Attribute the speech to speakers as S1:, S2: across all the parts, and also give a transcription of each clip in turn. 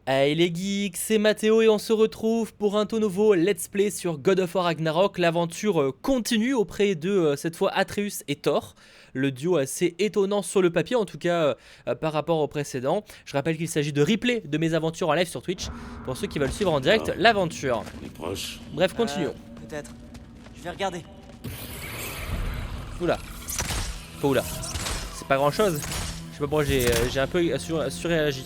S1: Hey les geeks, c'est Mathéo et on se retrouve pour un tout nouveau Let's Play sur God of War Ragnarok. L'aventure continue auprès de, cette fois, Atreus et Thor. Le duo assez étonnant sur le papier, en tout cas par rapport au précédent. Je rappelle qu'il s'agit de replay de mes aventures en live sur Twitch, pour ceux qui veulent suivre en direct l'aventure.
S2: On est proche.
S1: Bref, continuons.
S3: Peut-être. Je vais regarder.
S1: Oula. Pas oula. C'est pas grand chose. Je sais pas pourquoi j'ai un peu surréagi.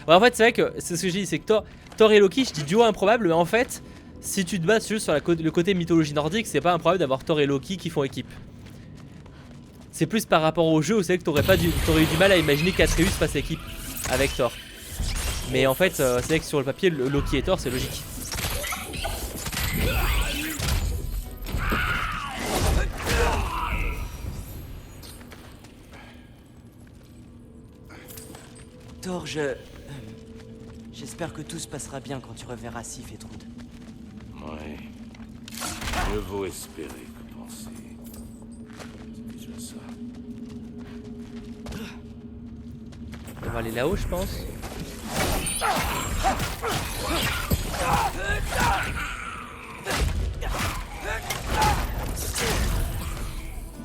S1: Ouais, en fait, c'est vrai que c'est ce que j'ai dit, c'est que Thor et Loki, je dis duo improbable, mais en fait, si tu te bases juste sur le côté mythologie nordique, c'est pas improbable d'avoir Thor et Loki qui font équipe. C'est plus par rapport au jeu où c'est vrai que t'aurais eu du mal à imaginer qu'Atreus fasse équipe avec Thor. Mais en fait, c'est vrai que sur le papier, Loki et Thor, c'est logique.
S3: Thor, j'espère que tout se passera bien quand tu reverras Sif et Trude.
S2: Ouais. Mieux vaut espérer que penser. C'est déjà ça.
S1: On va aller là-haut, je pense.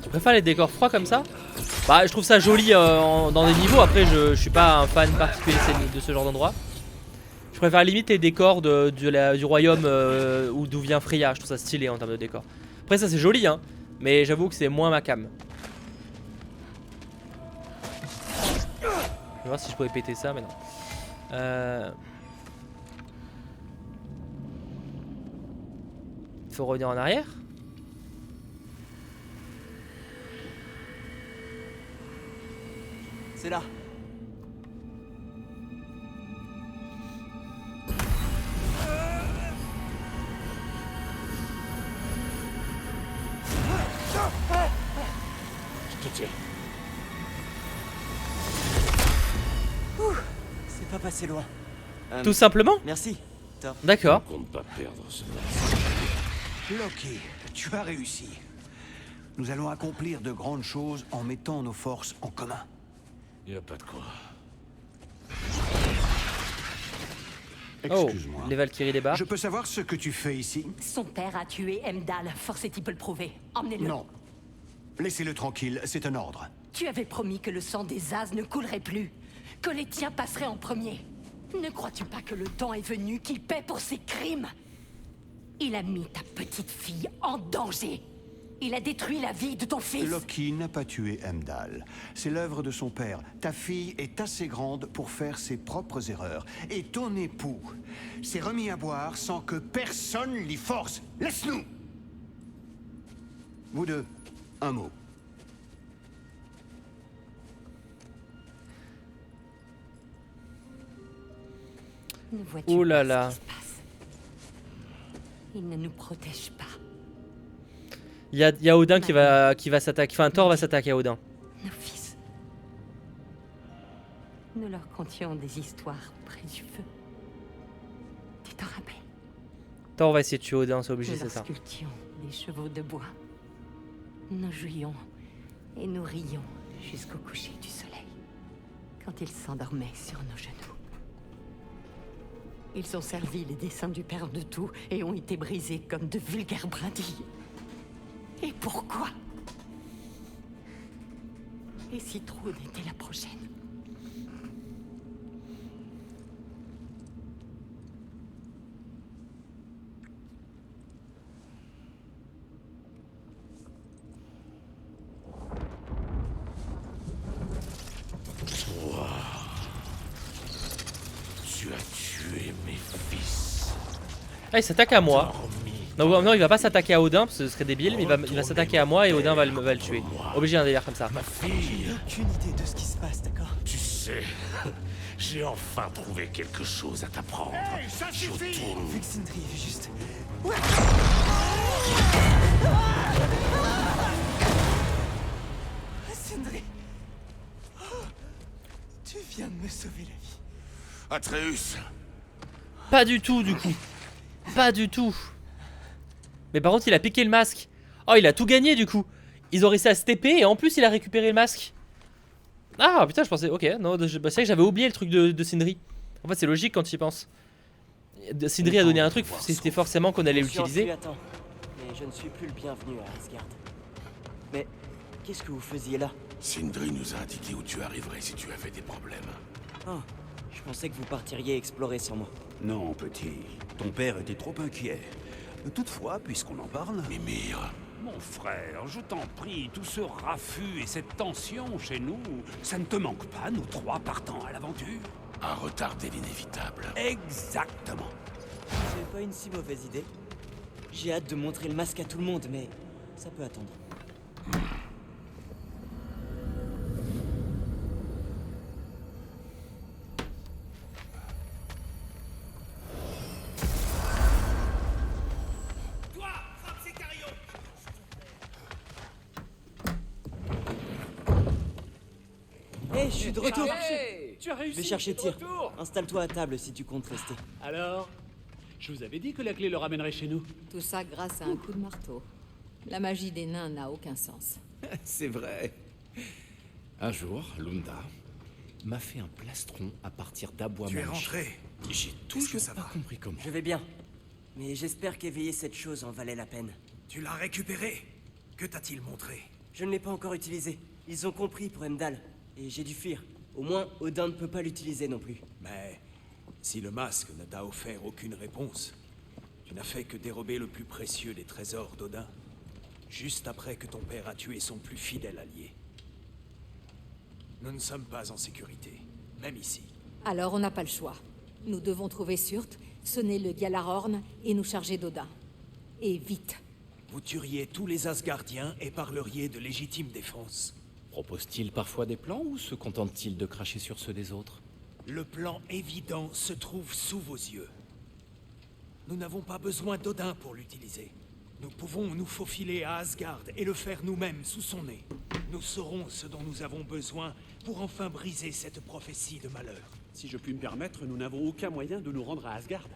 S1: Tu préfères les décors froids comme ça? Bah, je trouve ça joli dans des niveaux. Après, je suis pas un fan particulier de ce genre d'endroit. Je préfère limite les décors du royaume d'où vient Freya. Je trouve ça stylé en termes de décor. Après, ça c'est joli, hein. Mais j'avoue que c'est moins ma cam. Je vais voir si je pouvais péter ça, mais non. Faut revenir en arrière.
S3: C'est là.
S2: Je te tiens.
S3: C'est pas passé loin.
S1: Tout simplement.
S3: Merci, Thor.
S1: D'accord.
S2: On compte pas perdre ce
S4: Loki, tu as réussi. Nous allons accomplir de grandes choses en mettant nos forces en commun.
S2: Y a pas de quoi.
S1: Oh,
S4: Excuse-moi.
S1: les Valkyries débarquent.
S4: Je peux savoir ce que tu fais ici?
S5: Son père a tué Heimdall. Force est-il peut le prouver? Emmenez-le.
S4: Non. Laissez-le tranquille, c'est un ordre.
S5: Tu avais promis que le sang des As ne coulerait plus. Que les tiens passeraient en premier. Ne crois-tu pas que le temps est venu qu'il paie pour ses crimes? Il a mis ta petite fille en danger. Il a détruit la vie de ton fils.
S4: Loki n'a pas tué Heimdall. C'est l'œuvre de son père. Ta fille est assez grande pour faire ses propres erreurs. Et ton époux s'est remis à boire sans que personne l'y force. Laisse-nous! Vous deux, un mot.
S5: Ne vois-tu
S1: Ouh là
S5: pas
S1: là.
S5: ce qui se passe? Il ne nous protège pas.
S1: Il y a Odin qui va s'attaquer. Enfin, Thor va s'attaquer à Odin.
S5: Nos fils. Nous leur contions des histoires près du feu. Tu t'en rappelles?
S1: Thor va essayer de tuer Odin, c'est obligé,
S5: Nous
S1: c'est
S5: leur
S1: ça.
S5: sculptions des chevaux de bois. Nous jouions et nous rions jusqu'au coucher du soleil, quand ils s'endormaient sur nos genoux. Ils ont servi les desseins du père de tout et ont été brisés comme de vulgaires brindilles. Et pourquoi? Et si Trude était la prochaine?
S2: Tu as tué mes fils.
S1: Ah, il s'attaque à moi.
S2: Dormi.
S1: Non, il va pas s'attaquer à Odin, parce que ce serait débile, mais il va s'attaquer à moi et Odin va le tuer. Obligé d'un délire comme ça.
S2: Ma fille,
S3: Aucune idée de ce qui se passe, d'accord?
S2: tu sais, j'ai enfin trouvé quelque chose à t'apprendre.
S4: Hey, ça suffit!
S3: Vu que Sindri est juste... Sindri! Oh, tu viens de me sauver la vie.
S2: Atreus,
S1: Pas du tout, du coup. Pas du tout. Mais par contre, il a piqué le masque. Oh, il a tout gagné, du coup. Ils ont réussi à se TP et en plus, il a récupéré le masque. Ah putain, je pensais. Ok, non, c'est vrai que j'avais oublié le truc de Sindri. En fait, c'est logique quand tu y penses. Sindri a donné un truc, c'était forcément qu'on allait
S6: Je suis en
S1: l'utiliser.
S6: flux à temps, mais je ne suis plus le bienvenu à Asgard. Mais qu'est-ce que vous faisiez là?
S2: Sindri nous a indiqué où tu arriverais si tu avais des problèmes.
S6: Oh, je pensais que vous partiriez explorer sans moi.
S7: Non, petit. Ton père était trop inquiet. Toutefois, puisqu'on en parle...
S2: Mimir,
S7: Mon frère, je t'en prie, tout ce raffut et cette tension chez nous, ça ne te manque pas, nous trois partant à l'aventure?
S2: à retarder l'inévitable.
S7: Exactement.
S6: C'est pas une si mauvaise idée. J'ai hâte de montrer le masque à tout le monde, mais ça peut attendre. Hé, je suis de retour.
S8: Tu as réussi.
S6: Je vais chercher
S8: t'es de
S6: Tyr.
S8: retour.
S6: Installe-toi à table si tu comptes rester.
S8: Alors, je vous avais dit que la clé le ramènerait chez nous.
S9: Tout ça grâce à un coup de marteau. La magie des nains n'a aucun sens.
S10: C'est vrai. Un jour, Lunda m'a fait un plastron à partir d'abois
S3: Tu es
S10: manche.
S3: rentré.
S10: J'ai
S3: que
S10: toujours
S3: ça
S10: pas
S3: va
S10: compris comment.
S6: Je vais bien. Mais j'espère qu'éveiller cette chose en valait la peine.
S3: Tu l'as récupéré. Que t'a-t-il montré?
S6: Je ne l'ai pas encore utilisé. Ils ont compris pour Heimdall. Et j'ai dû fuir. Au moins, Odin ne peut pas l'utiliser non plus.
S3: Mais si le masque ne t'a offert aucune réponse, tu n'as fait que dérober le plus précieux des trésors d'Odin, juste après que ton père a tué son plus fidèle allié. Nous ne sommes pas en sécurité, même ici.
S9: Alors on n'a pas le choix. Nous devons trouver Surt, sonner le Gjallarhorn et nous charger d'Odin. Et vite.
S3: Vous tueriez tous les Asgardiens et parleriez de légitime défense.
S10: Propose-t-il parfois des plans ou se contente-t-il de cracher sur ceux des autres?
S3: Le plan évident se trouve sous vos yeux. Nous n'avons pas besoin d'Odin pour l'utiliser. Nous pouvons nous faufiler à Asgard et le faire nous-mêmes sous son nez. Nous saurons ce dont nous avons besoin pour enfin briser cette prophétie de malheur.
S8: Si je puis me permettre, nous n'avons aucun moyen de nous rendre à Asgard.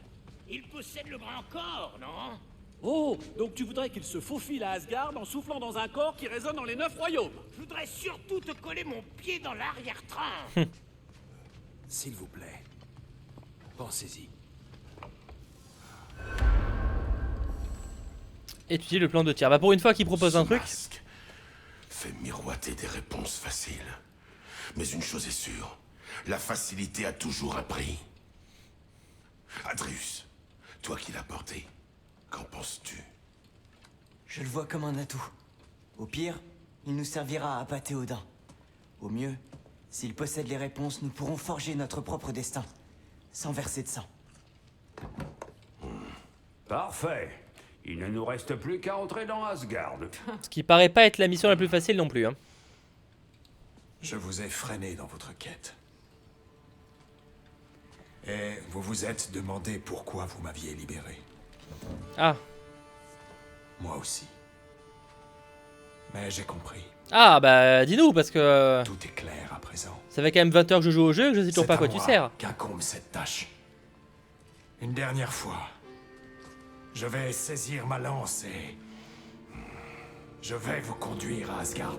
S2: Il possède le grand corps, non?
S8: Oh, donc tu voudrais qu'il se faufile à Asgard en soufflant dans un corps qui résonne dans les 9 royaumes?
S2: Je voudrais surtout te coller mon pied dans l'arrière-train.
S3: S'il vous plaît, pensez-y.
S1: Étudier le plan de tir. Bah pour une fois qu'il propose un
S2: Ce
S1: truc.
S2: masque fait miroiter des réponses faciles. Mais une chose est sûre, la facilité a toujours un prix. Adrius, toi qui l'as porté, qu'en penses-tu?
S6: Je le vois comme un atout. Au pire, il nous servira à appâter Odin. Au mieux, s'il possède les réponses, nous pourrons forger notre propre destin, sans verser de sang.
S7: Parfait. Il ne nous reste plus qu'à entrer dans Asgard.
S1: Ce qui paraît pas être la mission la plus facile non plus. Hein.
S3: Je vous ai freiné dans votre quête. Et vous vous êtes demandé pourquoi vous m'aviez libéré.
S1: Ah.
S3: Moi aussi. Mais j'ai compris.
S1: Ah bah dis-nous parce que
S3: Tout est clair à présent.
S1: ça fait quand même 20 heures que je joue au jeu et que je sais toujours pas à quoi tu sers.
S3: Qu'incombe cette tâche. Une dernière fois. Je vais saisir ma lance et... je vais vous conduire à Asgard.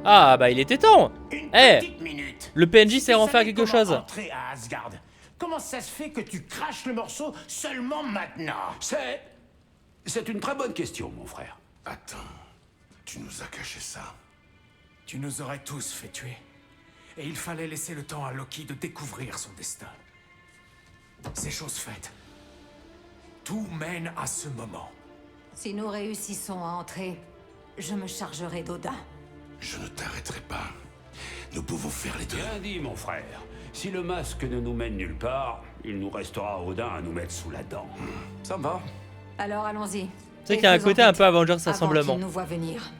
S1: Ah bah il était temps.
S2: Une
S1: Eh,
S2: petite minute.
S1: le PNJ
S2: Si
S1: sait
S2: tu
S1: en faire
S2: savais
S1: quelque
S2: comment
S1: chose.
S2: entrer à Asgard, comment ça se fait que tu craches le morceau seulement maintenant?
S7: C'est une très bonne question, mon frère.
S2: Attends, tu nous as caché ça.
S3: Tu nous aurais tous fait tuer. Et il fallait laisser le temps à Loki de découvrir son destin. C'est chose faite. Tout mène à ce moment.
S9: Si nous réussissons à entrer, je me chargerai d'Odin.
S2: Je ne t'arrêterai pas. Nous pouvons faire les deux.
S7: Bien dit, mon frère. Si le masque ne nous mène nulle part, il nous restera Odin à nous mettre sous la dent.
S10: Ça me va.
S9: Alors allons-y.
S1: Tu sais qu'il y a un côté un peu Avengers Assemblement.
S9: Avant qu'il nous voit venir.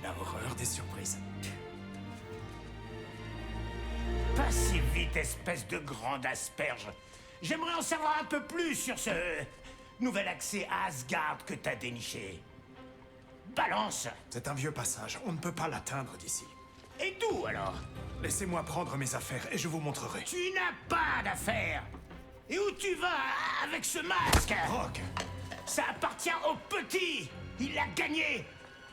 S3: La horreur des surprises.
S2: Pas si vite, espèce de grande asperge. J'aimerais en savoir un peu plus sur ce nouvel accès à Asgard que t'as déniché. Balance.
S3: C'est un vieux passage. On ne peut pas l'atteindre d'ici.
S2: Et d'où alors?
S3: Laissez-moi prendre mes affaires et je vous montrerai.
S2: Tu n'as pas d'affaires. Et où tu vas avec ce masque?
S3: Rock,
S2: Ça appartient au petit. Il l'a gagné.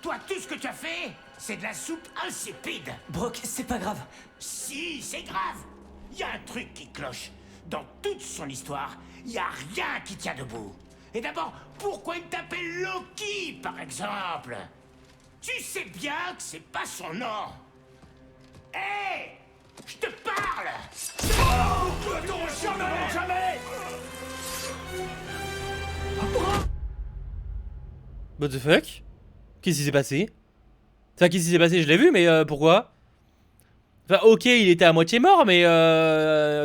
S2: Toi, tout ce que tu as fait, c'est de la soupe insipide.
S6: Brock, c'est pas grave.
S2: Si, c'est grave. il y a un truc qui cloche. Dans toute son histoire, il n'y a rien qui tient debout. Et d'abord, pourquoi il t'appelle Loki, par exemple? Tu sais bien que c'est pas son nom. Hé, je te parle. Oh, jamais.
S1: What the fuck? Qu'est-ce qui s'est passé? Enfin, qu'est-ce qui s'est passé? Je l'ai vu, mais pourquoi? Enfin, ok, il était à moitié mort, mais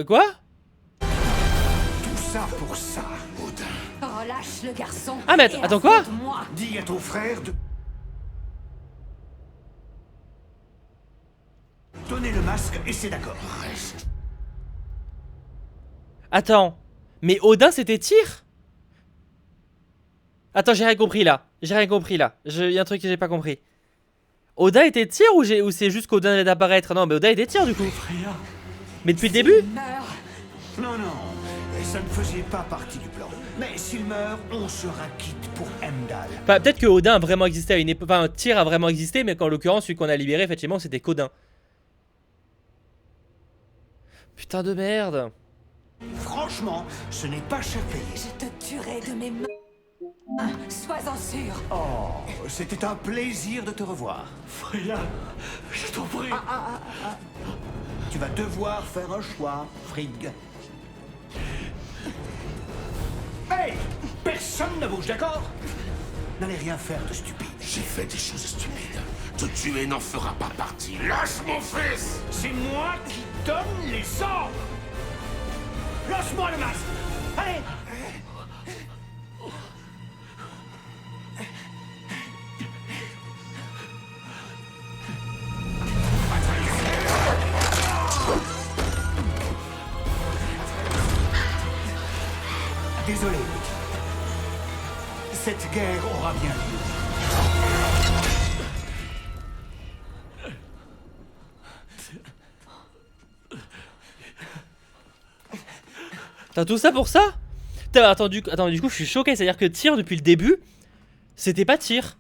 S1: quoi?
S4: Tout ça pour ça, Odin.
S5: Relâche le garçon.
S1: Ah, mais attends, quoi?
S4: Dis à ton frère de... donner le masque et c'est d'accord.
S1: Attends, mais Odin c'était Tyr? Attends, j'ai rien compris là. Il y a un truc que j'ai pas compris. Odin était Tyr ou c'est juste qu'Odin allait d'apparaître? Non, mais Odin était Tyr du coup. Mais depuis le début?
S4: Non, ça ne faisait pas partie du plan. Mais s'il meurt, on sera quitte pour Heimdall.
S1: Enfin, peut-être que Odin a vraiment existé à une époque. Enfin, Tyr a vraiment existé, mais qu'en l'occurrence, celui qu'on a libéré, effectivement, c'était qu'Odin. Putain de merde.
S4: Franchement, ce n'est pas cher payé.
S5: Je te tuerai de mes mains. Sois-en sûr.
S4: Oh, c'était un plaisir de te revoir.
S3: Freya, je t'en prie.
S4: Tu vas devoir faire un choix, Frigg. Hey, personne ne bouge, d'accord? N'allez rien faire de stupide.
S11: J'ai fait des choses stupides. Te tuer n'en fera pas partie. Lâche mon fils!
S4: C'est moi qui donne les ordres. Lâche-moi le masque. Allez. Désolé, cette guerre aura bien lieu.
S1: T'as tout ça pour ça? Attends, du coup, je suis choqué. C'est-à-dire que Tyr, depuis le début, c'était pas Tyr.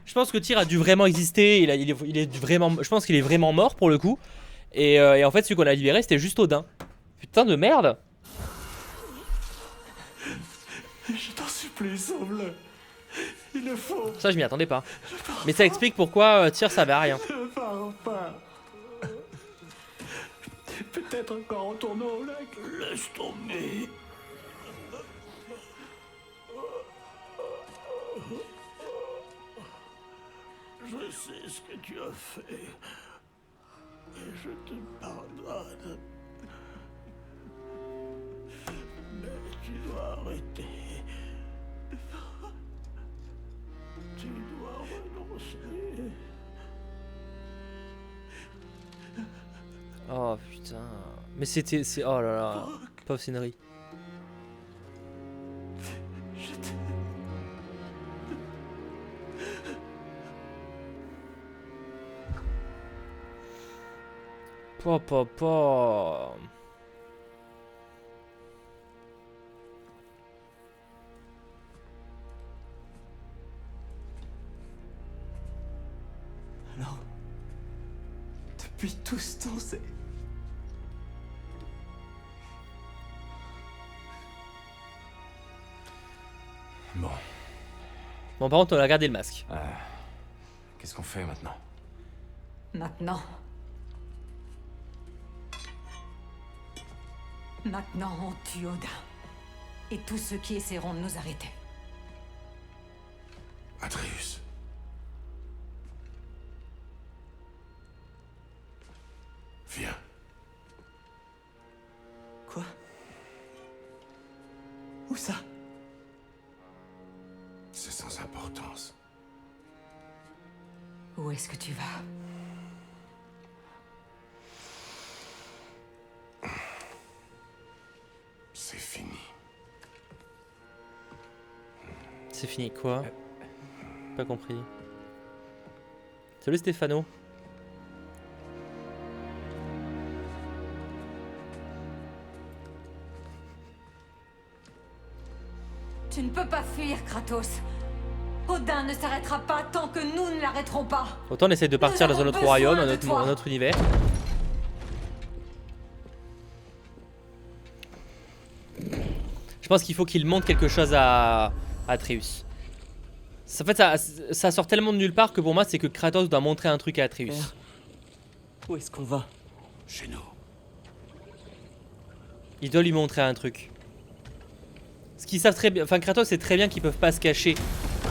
S1: Je pense que Tyr a dû vraiment exister. Il est vraiment, je pense qu'il est vraiment mort pour le coup. Et en fait, celui qu'on a libéré, c'était juste Odin. Putain de merde.
S3: Je t'en supplie, sauve-le. Il le faut.
S1: Ça, je m'y attendais pas. Mais ça explique pourquoi Tyr savait à rien.
S3: Ne pars pas. Peut-être encore en tournant au lac.
S11: Laisse tomber.
S3: Je sais ce que tu as fait. Et je te pardonne. Mais tu dois arrêter. Tu dois renoncer.
S1: Oh putain. Mais c'était. Oh là là. Pauvre Scenery. Papa.
S6: Alors, depuis tout ce temps, c'est...
S1: Bon, par contre, on a gardé le masque.
S10: Qu'est-ce qu'on fait maintenant?
S5: Maintenant, on tue Odin. Et tous ceux qui essaieront de nous arrêter.
S11: Atreus. Viens.
S6: Quoi? Où ça?
S11: C'est sans importance.
S5: Où est-ce que tu vas?
S11: C'est fini.
S1: C'est fini, quoi? Pas compris. Salut Stéphano.
S5: Tu ne peux pas fuir, Kratos. Odin ne s'arrêtera pas tant que nous ne l'arrêterons pas.
S1: Autant on essaie de partir dans un autre royaume, un autre univers. Je pense qu'il faut qu'il montre quelque chose à Atreus. En fait, ça sort tellement de nulle part que pour moi, c'est que Kratos doit montrer un truc à Atreus.
S6: Père, où est-ce qu'on va?
S11: Chez nous.
S1: Il doit lui montrer un truc. Ce qu'ils savent très bien, enfin Kratos sait très bien qu'ils peuvent pas se cacher.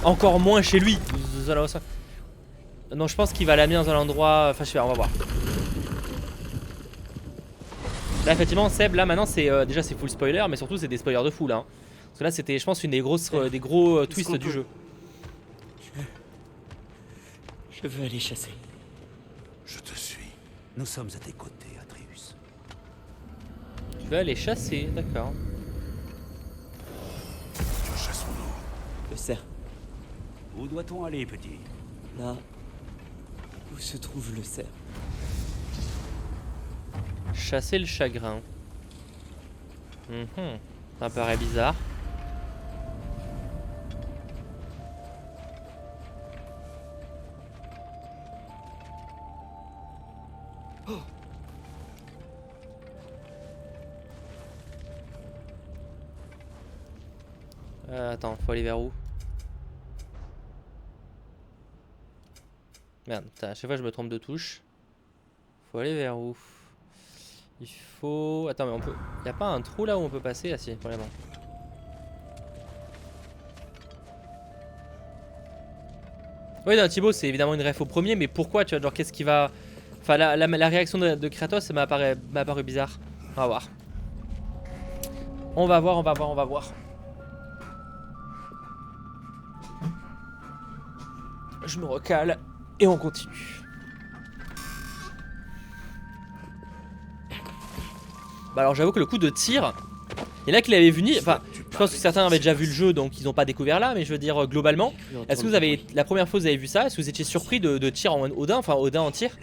S1: Encore moins chez lui. Non, je pense qu'il va l'amener dans un endroit. Enfin, je sais pas, on va voir. Là, effectivement, Seb, là maintenant, c'est déjà c'est full spoiler, mais surtout c'est des spoilers de fou là. Hein. Parce que là, c'était, je pense, une des grosses, des gros twists du jeu.
S6: Je veux aller chasser.
S11: Je te suis.
S7: Nous sommes à tes côtés, Atreus.
S1: Tu vas aller chasser, d'accord.
S11: Que chassons-nous?
S6: Le cerf.
S7: Où doit-on aller, petit?
S6: Là où se trouve le cerf.
S1: Chasser le chagrin. Ça me paraît bizarre. Attends, faut aller vers où? Merde, putain, à chaque fois je me trompe de touche. Faut aller vers où? Il faut... Attends, mais on peut... Y'a pas un trou là où on peut passer? Ah si, vraiment. Oui, non, Thibaut, c'est évidemment une ref au premier, mais pourquoi, tu vois, genre, qu'est-ce qui va... Enfin, la réaction de Kratos, ça m'a paru bizarre. On va voir. On va voir, on va voir, on va voir. Je me recale et on continue. Bah alors j'avoue que le coup de tir, il y en a qui l'avaient vu, enfin je pense que certains avaient déjà vu le jeu donc ils n'ont pas découvert là, mais je veux dire globalement, est-ce que vous avez, la première fois que vous avez vu ça, est-ce que vous étiez surpris de tir en Odin, enfin Odin en tir?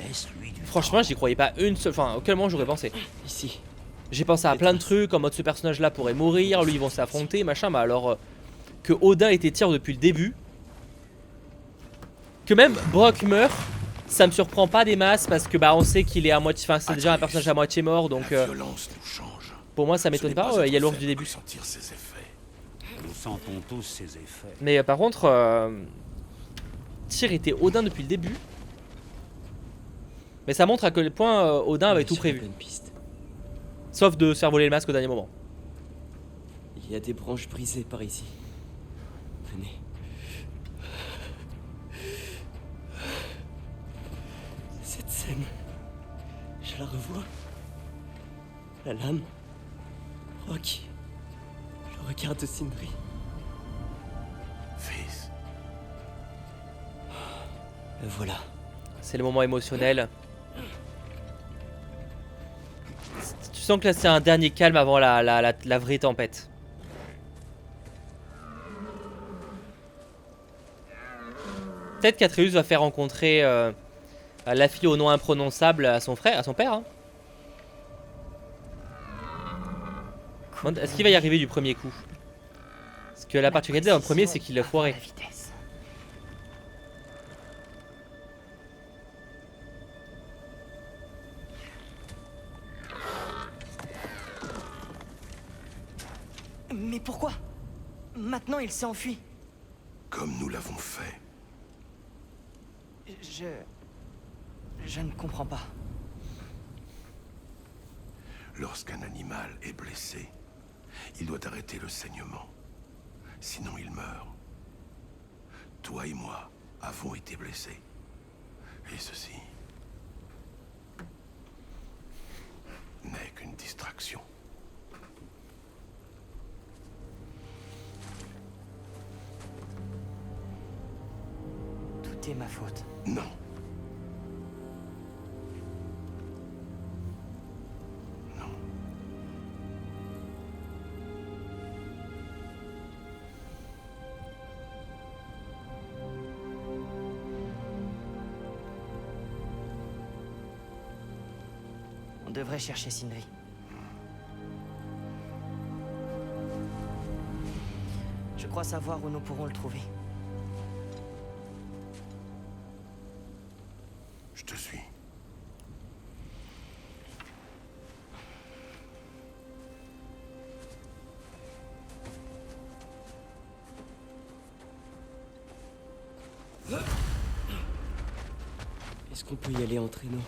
S1: Franchement j'y croyais pas une seule, enfin auquel moment j'aurais pensé.
S6: Ici.
S1: J'ai pensé à plein de trucs, en mode ce personnage là pourrait mourir, lui ils vont s'affronter, machin, mais alors que Odin était tir depuis le début. Que même Brock meurt, ça me surprend pas des masses parce que bah on sait qu'il est à moitié, enfin c'est déjà un personnage à moitié mort donc pour moi ça m'étonne pas, il y a l'ours du début.
S7: Nous sentons tous ses effets.
S1: Mais par contre, Tyr était Odin depuis le début. Mais ça montre à quel point Odin avait tout prévu. Sauf de se faire voler le masque au dernier moment.
S6: Il y a des branches brisées par ici. Venez. Cette scène, je la revois. La lame, Rock, le regard de Sindri.
S11: Fils.
S6: Le voilà.
S1: C'est le moment émotionnel. Tu sens que là c'est un dernier calme avant la vraie tempête. Peut-être qu'Atreus va faire rencontrer la fille au nom imprononçable à son frère, à son père. Hein. Est-ce qu'il va y arriver du premier coup? Parce que la particularité dans le premier, c'est qu'il l'a foiré.
S6: Mais pourquoi? Maintenant il s'est enfui.
S11: Comme nous l'avons fait.
S6: Je ne comprends pas.
S11: Lorsqu'un animal est blessé, il doit arrêter le saignement. Sinon il meurt. Toi et moi avons été blessés. Et ceci n'est qu'une distraction.
S6: Tout est ma faute.
S11: Non.
S6: On devrait chercher Sindri. Je crois savoir où nous pourrons le trouver.
S11: Je te suis.
S6: qu'on peut y aller en traîneau?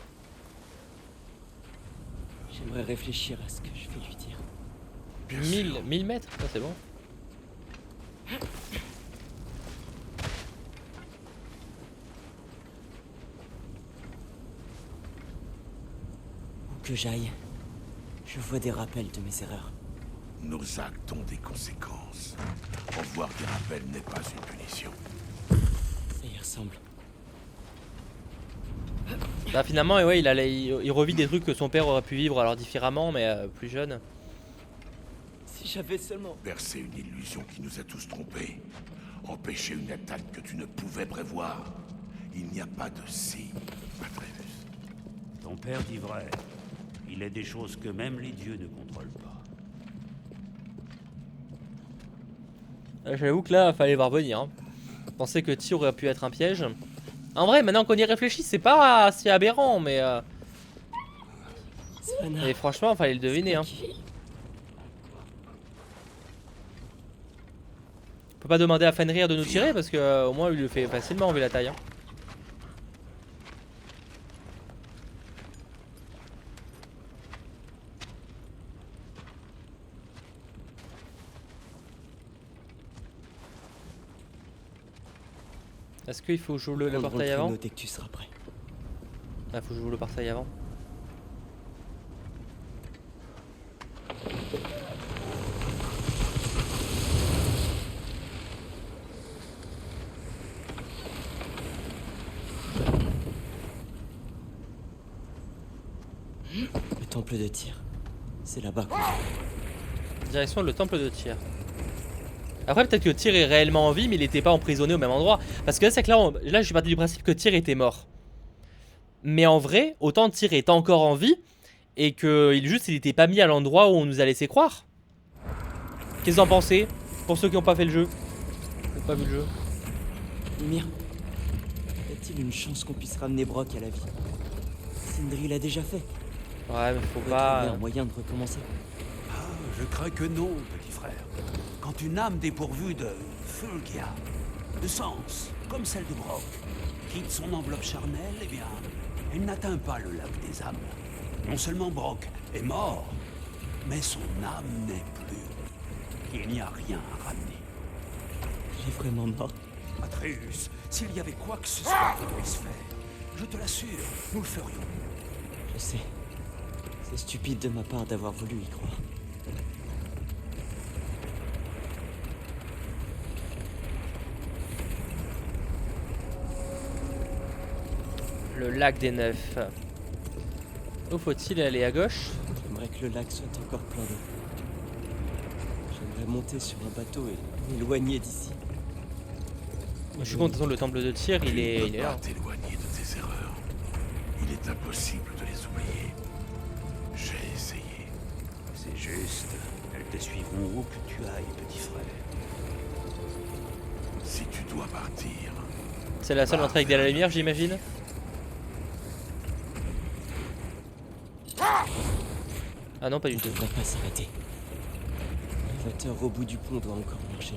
S6: J'aimerais réfléchir à ce que je vais lui dire.
S1: 1000 mètres, ça c'est bon.
S6: Où que j'aille, je vois des rappels de mes erreurs.
S11: Nos actes ont des conséquences. En voir des rappels n'est pas une punition.
S6: Ça y ressemble.
S1: Bah finalement, ouais, il revit des trucs que son père aurait pu vivre alors différemment, mais plus jeune.
S6: Si j'avais seulement...
S11: Percer une illusion qui nous a tous trompés. Empêcher une attaque que tu ne pouvais prévoir. Il n'y a pas de si, Atreus.
S7: Ton père dit vrai. Il est des choses que même les dieux ne contrôlent pas.
S1: J'avoue que là, fallait voir venir. Hein. Penser que Tyr aurait pu être un piège. En vrai, maintenant qu'on y réfléchit, c'est pas si aberrant, mais... Et franchement, fallait le deviner. Hein. On peut pas demander à Fenrir de nous tirer parce que au moins il le fait facilement vu la taille. Hein. Est-ce qu'il faut jouer le portail avant?
S6: Dès que tu seras prêt.
S1: Ah, faut jouer le portail avant.
S6: Le temple de Tyr. C'est là-bas qu'on...
S1: Direction le temple de Tyr. Après peut-être que Tyr est réellement en vie mais il était pas emprisonné au même endroit. Parce que là c'est que là je suis parti du principe que Tyr était mort. Mais en vrai, autant Tyr est encore en vie et que il était pas mis à l'endroit où on nous a laissé croire. Qu'est-ce que vous en pensez? Pour ceux qui n'ont pas fait le jeu. Qui n'ont pas vu le jeu.
S6: Ymir, y a-t-il une chance qu'on puisse ramener Brok à la vie? Sindri l'a déjà fait.
S1: Ouais mais faut pas...
S6: un moyen de recommencer.
S7: Ah, je crains que non, petit frère. Quand une âme dépourvue de Fulgia, de sens, comme celle de Brok, quitte son enveloppe charnelle, eh bien, elle n'atteint pas le lac des âmes. Non seulement Brok est mort, mais son âme n'est plus. Il n'y a rien à ramener.
S6: Il est vraiment mort.
S7: Atreus, s'il y avait quoi que ce soit qu'on puisse faire, je te l'assure, nous le ferions.
S6: Je sais. C'est stupide de ma part d'avoir voulu y croire.
S1: Le lac des Neufs. Où faut-il aller? À gauche?
S6: J'aimerais que le lac soit encore plein d'eau. J'aimerais monter sur un bateau et m'éloigner d'ici.
S1: Je suis content, le temple de Tyr, il est là.
S11: Tu ne peux pas t'éloigner de tes erreurs. Il est impossible de les oublier. J'ai essayé.
S7: C'est juste. Elles te suivront où que tu ailles, petit frère.
S11: Si tu dois partir...
S1: C'est la seule entrée avec de la lumière, j'imagine. Ah non, pas du tout.
S6: On ne devrait pas s'arrêter. L'élévateur au bout du pont doit encore marcher.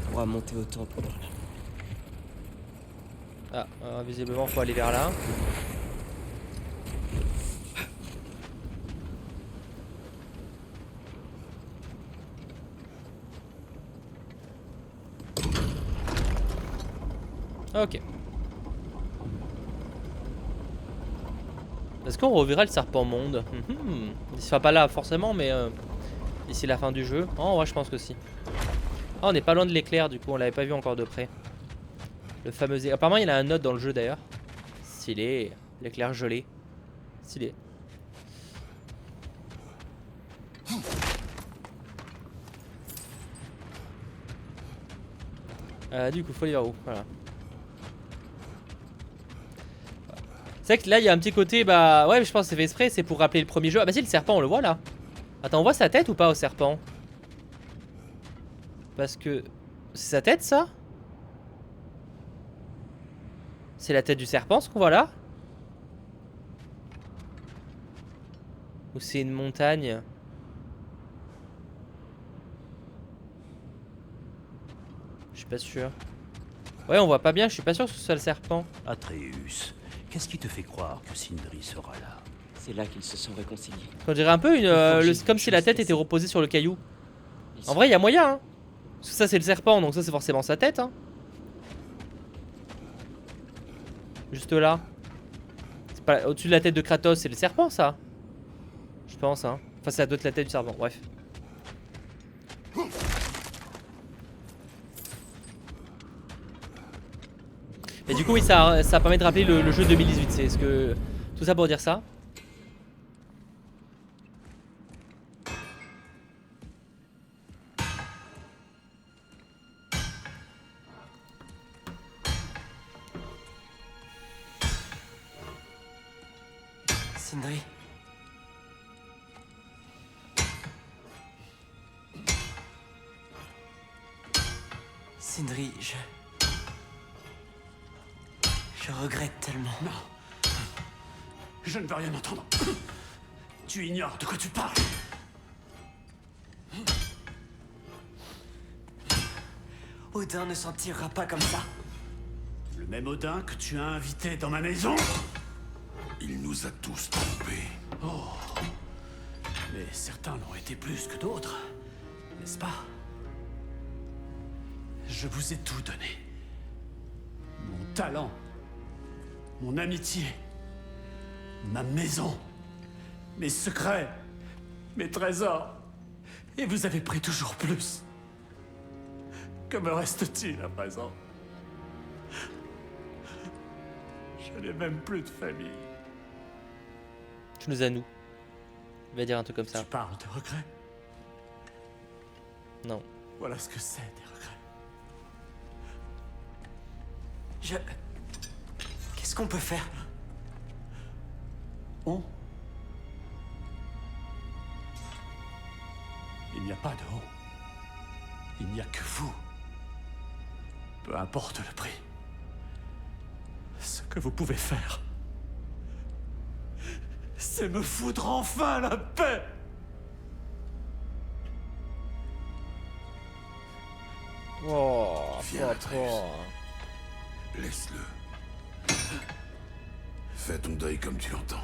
S6: On pourra monter au temple par là.
S1: Ah, visiblement, faut aller vers là. Ok. Est-ce qu'on reverra le serpent monde? Il sera pas là forcément, mais d'ici la fin du jeu. Oh, ouais, je pense que si. Ah, on n'est pas loin de l'éclair, du coup, on l'avait pas vu encore de près. Le fameux... Apparemment, il y a un note dans le jeu d'ailleurs. Stylé. L'éclair gelé. Stylé. Du coup, faut aller vers où? Voilà. C'est vrai que là il y a un petit côté, bah ouais, mais je pense que c'est fait exprès, c'est pour rappeler le premier jeu. Ah bah si, le serpent on le voit là. Attends, on voit sa tête ou pas au serpent? Parce que... C'est sa tête ça? C'est la tête du serpent ce qu'on voit là? Ou c'est une montagne? Je suis pas sûr. Ouais, on voit pas bien, je suis pas sûr que ce soit le serpent.
S7: Atreus, Qu'est-ce qui te fait croire que Sindri sera là?
S6: C'est là qu'ils se sont réconciliés.
S1: On dirait un peu comme si la tête était reposée sur le caillou. En vrai, il y a moyen, hein. Parce que ça, c'est le serpent, donc ça, c'est forcément sa tête, hein. Juste là. C'est pas au-dessus de la tête de Kratos, c'est le serpent, ça. Je pense, hein. Enfin, ça doit être la tête du serpent, bref. Et du coup, oui, ça permet de rappeler le jeu 2018. C'est ce que. Tout ça pour dire ça.
S6: Sindri. Sindri, je regrette tellement.
S3: Non. Je ne veux rien entendre. Tu ignores de quoi tu parles.
S6: Odin ne s'en tirera pas comme ça.
S3: Le même Odin que tu as invité dans ma maison?
S11: Il nous a tous trompés.
S3: Oh. Mais certains l'ont été plus que d'autres, n'est-ce pas? Je vous ai tout donné. Mon talent, mon amitié, ma maison, mes secrets, mes trésors. Et vous avez pris toujours plus. Que me reste-t-il à présent? Je n'ai même plus de famille.
S1: Tu nous as nous. Il va dire un truc comme ça.
S3: Tu parles de regrets?
S1: Non.
S3: Voilà ce que c'est, des regrets.
S6: Qu'est-ce qu'on peut faire?
S3: On? Il n'y a pas de on. Il n'y a que vous. Peu importe le prix. Ce que vous pouvez faire, c'est me foutre enfin la paix.
S1: Oh,
S11: Viens, Atreus. Laisse-le. Fais ton deuil comme tu l'entends.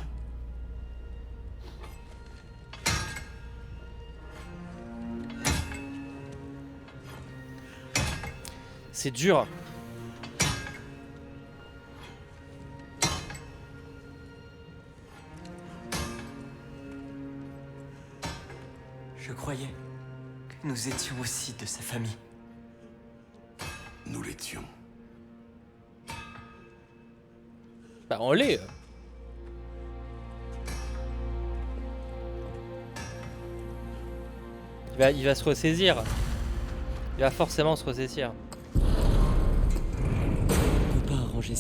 S1: C'est dur.
S6: Je croyais que nous étions aussi de sa famille.
S11: Nous l'étions.
S1: Bah, on l'est. Il va se ressaisir. Il va forcément se ressaisir.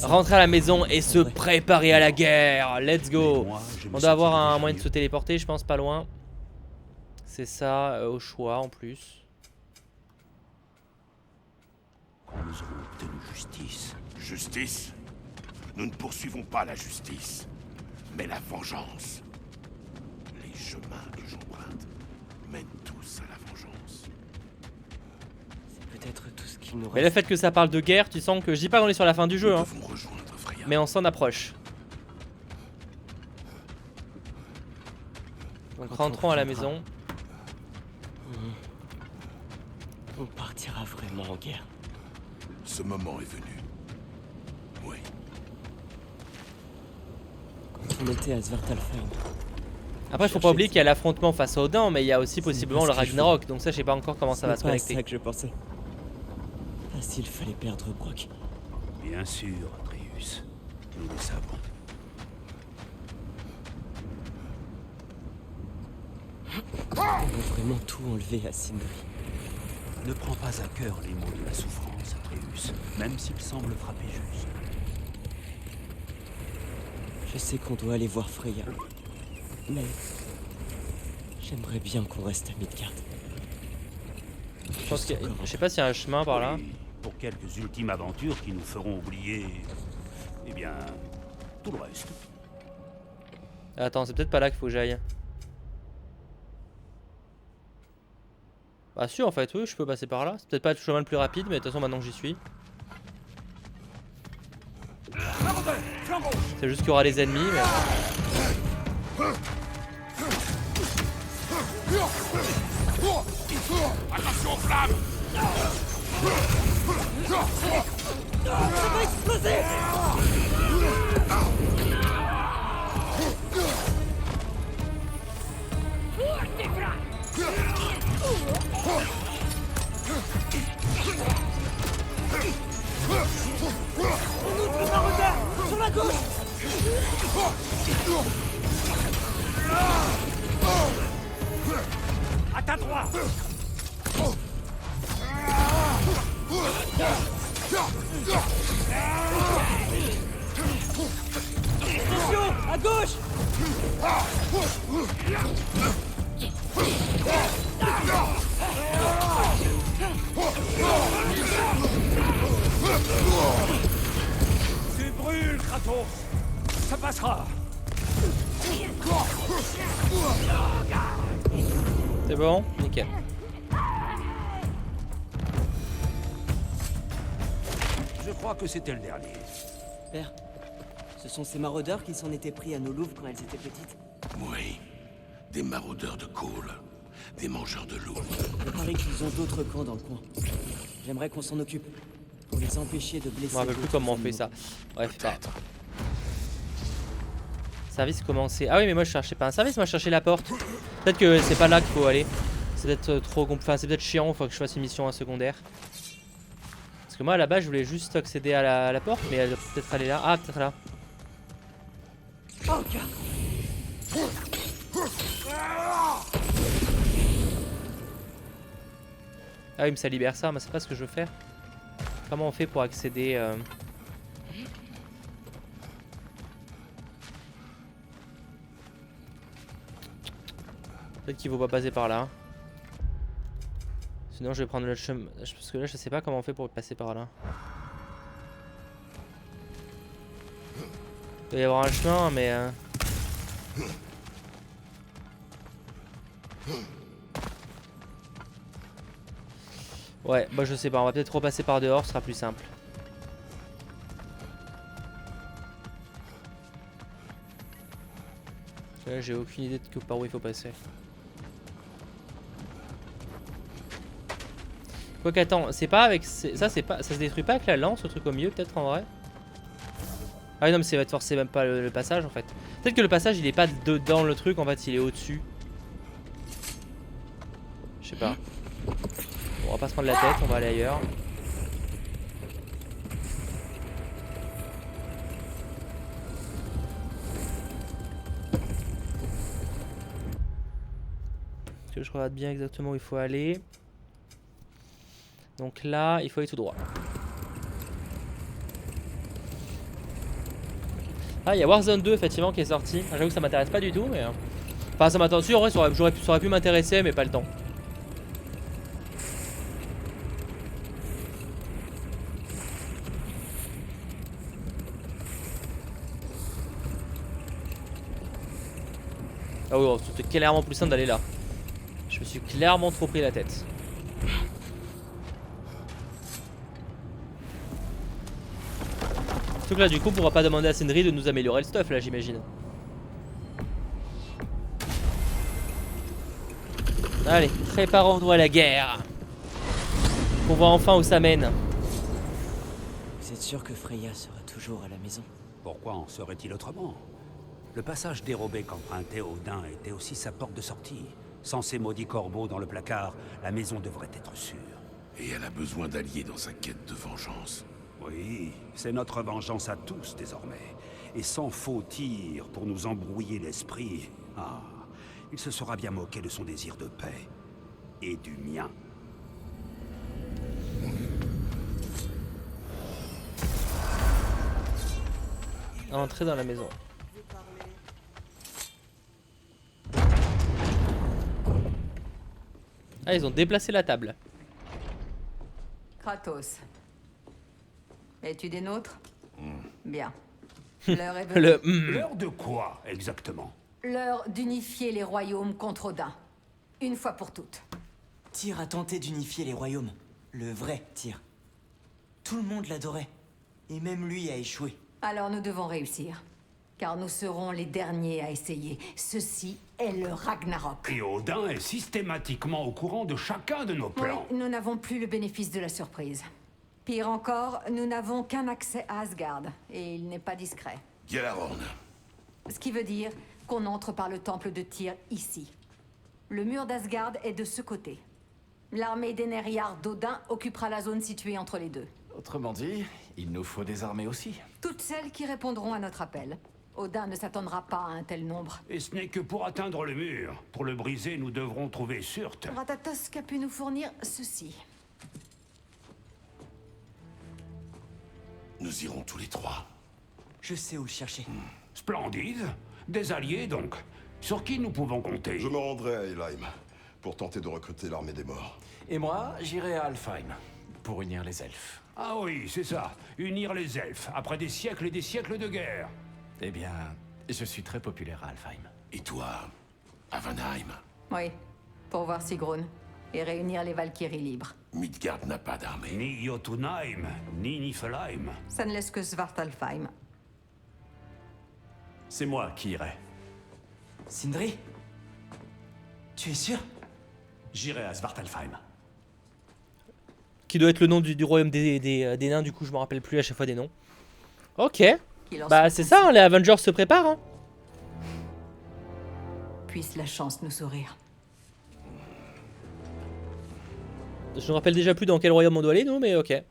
S1: Rentrer à la maison et se préparer à la guerre. Let's go. On doit avoir un moyen de se téléporter, je pense, pas loin. C'est ça, au choix en plus.
S7: Quand nous aurons obtenu justice.
S11: Justice? Nous ne poursuivons pas la justice, mais la vengeance. Les chemins que j'emprunte mènent tous à la vengeance.
S6: C'est peut-être tout ce qu'il nous reste.
S1: Mais le fait que ça parle de guerre, tu sens que je dis pas qu'on est sur la fin du jeu, hein. Mais on s'en approche. Donc rentrons à la maison.
S6: On partira vraiment en guerre.
S11: Ce moment est venu. Oui.
S6: Quand on était à Svartalfheim.
S1: Après, faut pas oublier qu'il y a l'affrontement face à Odin, mais il y a aussi possiblement le Ragnarok. Donc ça, je sais pas encore comment ça va se connecter.
S6: C'est ça que je pensais. Ah, s'il fallait perdre Brok.
S7: Bien sûr, Atreus. Nous le savons.
S6: On veut vraiment tout enlever à Sindri.
S7: Ne prends pas à cœur les mots de la souffrance, Atreus, même s'ils semblent frapper juste.
S6: Je sais qu'on doit aller voir Freya. Mais j'aimerais bien qu'on reste à Midgard.
S1: Je pense que je sais pas s'il y a un chemin par là.
S7: Oui, pour quelques ultimes aventures qui nous feront oublier, eh bien, tout le reste.
S1: Attends, c'est peut-être pas là qu'il faut que j'aille. Bah si, en fait, oui, je peux passer par là. C'est peut-être pas le chemin le plus rapide, mais de toute façon, maintenant que j'y suis. C'est juste qu'il y aura des ennemis, mais...
S2: Attention aux flammes!
S12: Ça va exploser! On ouvre le maraudeur! Sur la gauche!
S2: À ta droite!
S12: Attention! À gauche!
S2: Tu brûles, Kratos! Ça passera!
S1: C'est bon? Nickel.
S7: Je crois que c'était le dernier.
S6: Père, ce sont ces maraudeurs qui s'en étaient pris à nos louves quand elles étaient petites.
S11: Oui. Des maraudeurs de Cole. Des mangeurs de loups.
S6: Il paraît qu'ils ont d'autres camps dans le coin. J'aimerais qu'on s'en occupe. Pour les empêcher de blesser.
S1: Je me rappelle plus comment on fait ça. Bref, pas. Service commencé. Ah oui, mais moi je cherchais pas un service, moi je cherchais la porte. Peut-être que c'est pas là qu'il faut aller. C'est peut-être trop enfin, c'est peut-être chiant, il faut que je fasse une mission secondaire. Parce que moi à la base je voulais juste accéder à la porte, mais elle doit peut-être aller là. Ah, peut-être là. Ah oui, mais ça libère ça, mais c'est pas ce que je veux faire. Comment on fait pour accéder Peut-être qu'il faut pas passer par là. Sinon je vais prendre le chemin. Parce que là je sais pas comment on fait pour passer par là. Il doit y avoir un chemin mais... Ouais, bah je sais pas, on va peut-être repasser par dehors, ce sera plus simple. Là j'ai aucune idée de par où il faut passer. Quoique attends, c'est pas avec... Ça c'est pas... Ça se détruit pas avec la lance, ce truc au milieu peut-être en vrai. Ah oui non mais ça va être forcément même pas le passage en fait. Peut-être que le passage il est pas dans le truc, en fait il est au-dessus. Je sais pas. Bon, on va pas se prendre la tête, on va aller ailleurs. Est-ce que je regarde bien exactement où il faut aller? Donc là, il faut aller tout droit. Ah, il y a Warzone 2 effectivement qui est sorti. J'avoue que ça m'intéresse pas du tout, mais... Enfin, ça m'intéresse. En vrai, ça aurait pu m'intéresser, mais pas le temps. Ah oui, c'était clairement plus simple d'aller là. Je me suis clairement trop pris la tête. Surtout que là, du coup, on pourra pas demander à Sindri de nous améliorer le stuff, là, j'imagine. Allez, préparons-nous à la guerre. On voit enfin où ça mène.
S6: Vous êtes sûr que Freya sera toujours à la maison?
S7: Pourquoi en serait-il autrement? Le passage dérobé qu'empruntait Odin était aussi sa porte de sortie. Sans ces maudits corbeaux dans le placard, la maison devrait être sûre.
S11: Et elle a besoin d'alliés dans sa quête de vengeance.
S7: Oui, c'est notre vengeance à tous désormais. Et sans faux tir pour nous embrouiller l'esprit. Ah, il se sera bien moqué de son désir de paix. Et du mien.
S1: Entrer dans la maison. Ah, ils ont déplacé la table.
S13: Kratos. Es-tu des nôtres? Bien. L'heure est venue.
S7: L'heure de quoi, exactement?
S13: L'heure d'unifier les royaumes contre Odin. Une fois pour toutes.
S6: Tyr a tenté d'unifier les royaumes. Le vrai Tyr. Tout le monde l'adorait. Et même lui a échoué.
S13: Alors nous devons réussir. Car nous serons les derniers à essayer. Ceci est le Ragnarok.
S2: Et Odin est systématiquement au courant de chacun de nos plans.
S13: Oui, nous n'avons plus le bénéfice de la surprise. Pire encore, nous n'avons qu'un accès à Asgard, et il n'est pas discret.
S11: Gjallarhorn.
S13: Ce qui veut dire qu'on entre par le temple de Tyr ici. Le mur d'Asgard est de ce côté. L'armée d'Eneriar d'Odin occupera la zone située entre les deux.
S10: Autrement dit, il nous faut des armées aussi.
S13: Toutes celles qui répondront à notre appel. Odin ne s'attendra pas à un tel nombre.
S2: Et ce n'est que pour atteindre le mur. Pour le briser, nous devrons trouver Surt.
S13: Ratatosk a pu nous fournir ceci.
S11: Nous irons tous les trois.
S6: Je sais où le chercher.
S2: Splendide. Des alliés, donc. Sur qui nous pouvons compter?
S11: Je me rendrai à Helheim pour tenter de recruter l'armée des morts.
S10: Et moi, j'irai à Alfheim pour unir les elfes.
S2: Ah oui, c'est ça. Unir les elfes, après des siècles et des siècles de guerre.
S10: Eh bien, je suis très populaire à Alfheim.
S11: Et toi, à Vanheim?
S13: Oui, pour voir Sigrun et réunir les Valkyries libres.
S11: Midgard n'a pas d'armée.
S2: Ni Jotunheim, ni Niflheim.
S13: Ça ne laisse que Svartalfheim.
S8: C'est moi qui irai.
S6: Sindri? Tu es sûr?
S8: J'irai à Svartalfheim.
S1: Qui doit être le nom du royaume des nains, du coup je me rappelle plus à chaque fois des noms. Ok. Bah c'est ça, hein, les Avengers se préparent. Hein.
S13: Puisse la chance nous sourire.
S1: Je me rappelle déjà plus dans quel royaume on doit aller, nous, mais ok.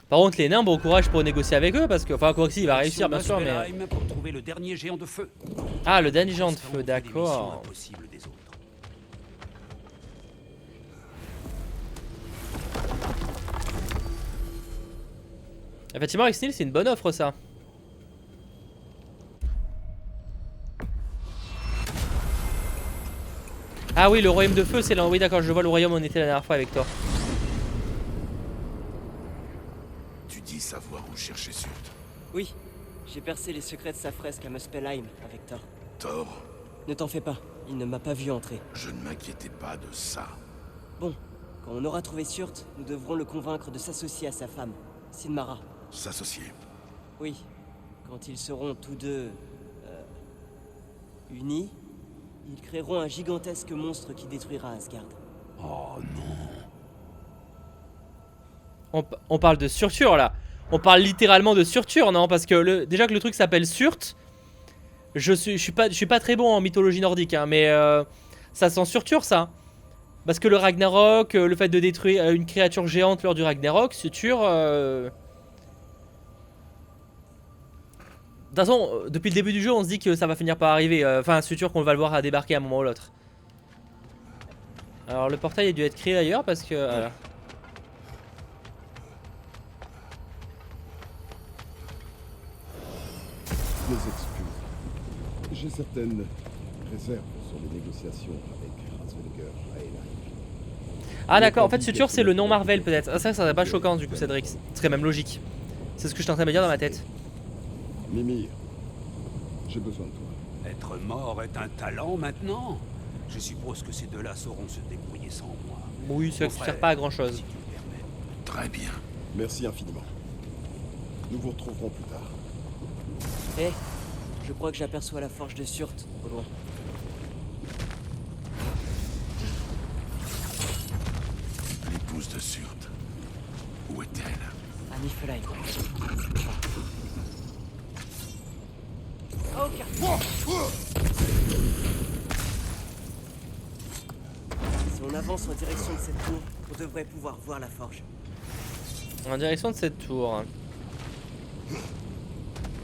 S1: Par contre, les nains, bon courage pour négocier avec eux, parce que, enfin, quoi que si, il va réussir, bien sûr, mais...
S8: Pour trouver le dernier géant de feu.
S1: Ah, le dernier géant de feu, d'accord. Effectivement, avec Snil, c'est une bonne offre, ça. Ah oui, le royaume de feu, c'est là. Oui, d'accord, je vois le royaume où on était la dernière fois avec toi.
S11: Tu dis savoir où chercher Surt.
S14: Oui, j'ai percé les secrets de sa fresque à Muspelheim avec Thor.
S11: Thor?
S14: Ne t'en fais pas, il ne m'a pas vu entrer.
S11: Je ne m'inquiétais pas de ça.
S14: Bon, quand on aura trouvé Surt, nous devrons le convaincre de s'associer à sa femme, Sinmara.
S11: S'associer?
S14: Oui, quand ils seront tous deux... unis, ils créeront un gigantesque monstre qui détruira Asgard.
S2: Oh
S1: non. On parle de surture là. On parle littéralement de surture, non? Parce que déjà que le truc s'appelle Surt, je suis pas très bon en mythologie nordique, hein, mais ça sent surture ça. Parce que le Ragnarok, le fait de détruire une créature géante lors du Ragnarok, surture. De toute façon, depuis le début du jeu, on se dit que ça va finir par arriver. Enfin, c'est sûr qu'on va le voir à débarquer à un moment ou l'autre. Alors, le portail a dû être créé ailleurs parce que... Voilà.
S15: Mes excuses. J'ai certaines réserves sur les négociations avec Ratzwilliger à Helheim.
S1: Ah d'accord, en fait, Suture, c'est le nom Marvel peut-être. Ah, ça serait pas choquant du coup, Cédric. Ce serait même logique. C'est ce que je suis en train de me dire dans ma tête.
S15: Mimir, j'ai besoin de toi.
S2: Être mort est un talent maintenant? Je suppose que ces deux-là sauront se débrouiller sans moi.
S1: Oui, ça ne sert pas à grand chose.
S11: Très bien.
S15: Merci infiniment. Nous vous retrouverons plus tard.
S14: Eh, je crois que j'aperçois la forge de Surt, au loin.
S11: L'épouse de Surt. Où est-elle?
S14: À Niflheim. Si on avance en direction de cette tour, on devrait pouvoir voir la forge.
S1: En direction de cette tour.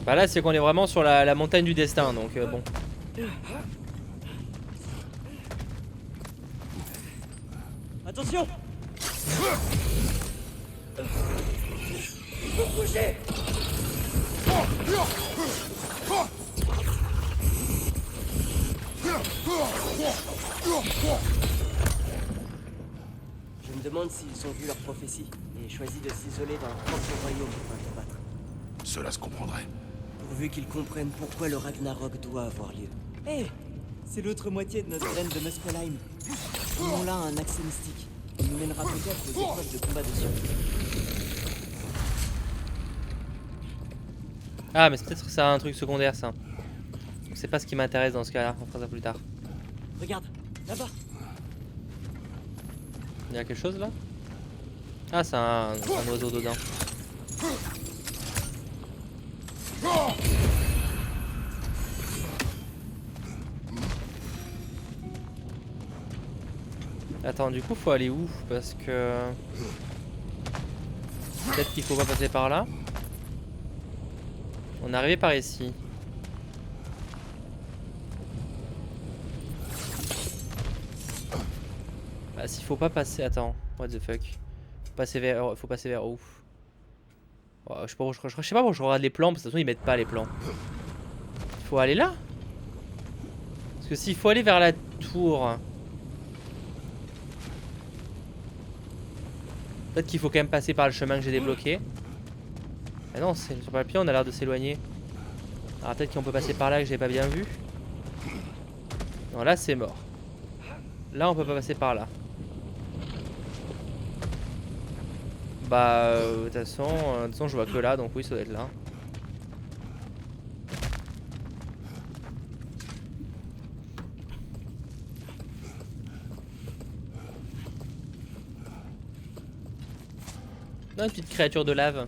S1: Bah là, c'est qu'on est vraiment sur la montagne du destin, donc bon.
S14: Attention!
S12: Il faut bouger!
S14: Je me demande s'ils ont vu leur prophétie et choisi de s'isoler dans leur propre royaume pour combattre.
S11: Cela se comprendrait.
S14: Pourvu qu'ils comprennent pourquoi le Ragnarok doit avoir lieu. Eh, C'est l'autre moitié de notre graine de Muspelheim. On a un accès mystique. Il nous mènera peut-être aux épreuves de combat dessus.
S1: Ah, mais c'est peut-être ça un truc secondaire, ça. C'est pas ce qui m'intéresse dans ce cas-là, on fera ça plus tard.
S14: Regarde, là-bas.
S1: Il y a quelque chose là? Ah, c'est un oiseau dedans. Attends, du coup, faut aller où? Parce que... Peut-être qu'il faut pas passer par là. On est arrivé par ici. Bah, s'il faut pas passer... Attends, what the fuck? Faut passer vers où? Oh, je sais pas où je regarde les plans, parce que de toute façon ils mettent pas les plans. Faut aller là? Parce que s'il faut aller vers la tour... Peut-être qu'il faut quand même passer par le chemin que j'ai débloqué. Ah non, sur le papier on a l'air de s'éloigner. Alors peut-être qu'on peut passer par là que j'ai pas bien vu. Non, là c'est mort. Là on peut pas passer par là. Bah de toute façon je vois que là, donc oui ça doit être là. Non, une petite créature de lave.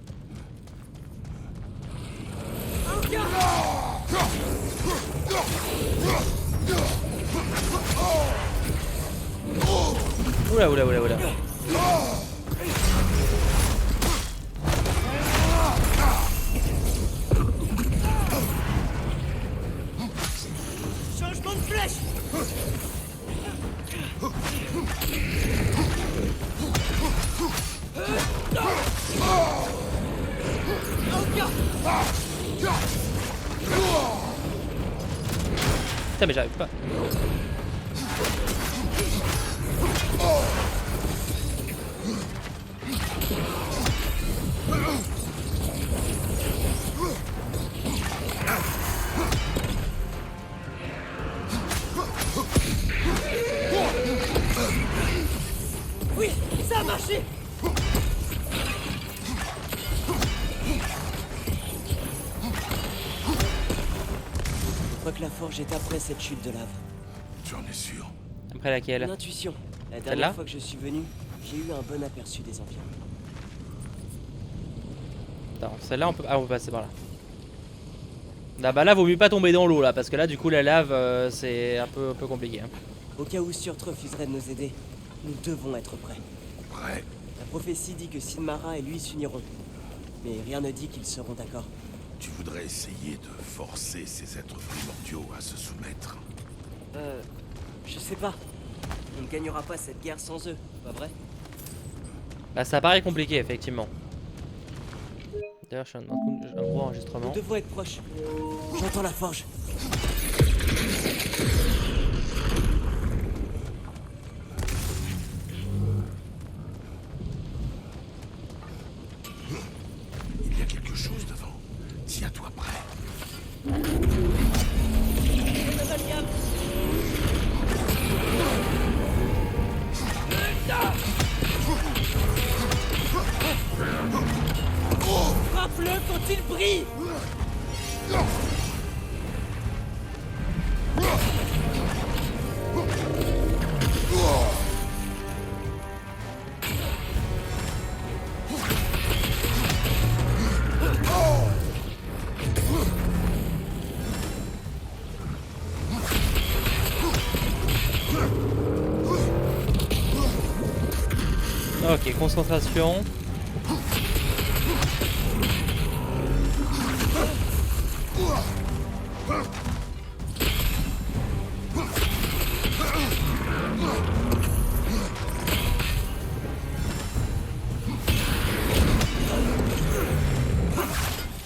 S1: Oula oula oula oula.
S12: Changement de flèche.
S1: Putain, mais j'arrive pas.
S12: Oui, ça a marché.
S14: Je crois que la forge est après cette chute de lave.
S11: Tu en es sûr?
S1: Après laquelle?
S14: Une intuition. La
S1: Celle-là?
S14: dernière fois que je suis venu, j'ai eu un bon aperçu des environs.
S1: Attends, celle-là on peut... Ah, on peut passer par là. Ah bah là vaut mieux pas tomber dans l'eau là, parce que là du coup la lave c'est un peu compliqué. Hein.
S14: Au cas où Surt refuserait de nous aider, nous devons être prêts.
S11: Prêt?
S14: La prophétie dit que Sinmara et lui s'uniront. Mais rien ne dit qu'ils seront d'accord.
S11: Tu voudrais essayer de forcer ces êtres primordiaux à se soumettre?
S14: Je sais pas. On ne gagnera pas cette guerre sans eux, pas vrai?
S1: Bah ça paraît compliqué effectivement. D'ailleurs je suis un gros enregistrement.
S14: Nous devons être proches. J'entends la forge.
S11: Il y a quelque chose devant. Tiens-toi prêt.
S12: Frappe-le quand il brille.
S1: Ok, concentration.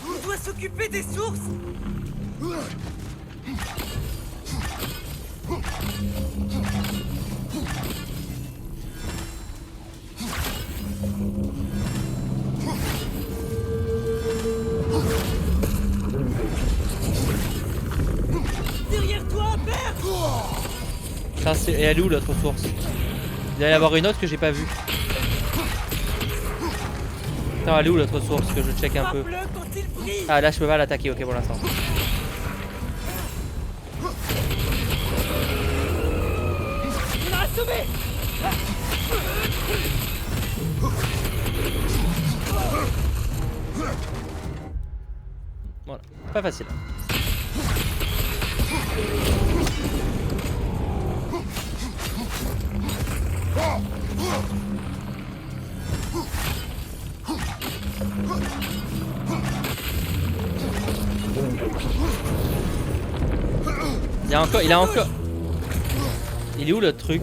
S12: On doit s'occuper des sources. Derrière toi, père.
S1: Ça, c'est... Et elle est où l'autre source? Il doit y en avoir une autre que j'ai pas vue. Attends, elle est où l'autre source que je check un peu? Ah là je peux pas l'attaquer, ok pour l'instant. Voilà, pas facile. Il a encore. Il est où l'autre truc?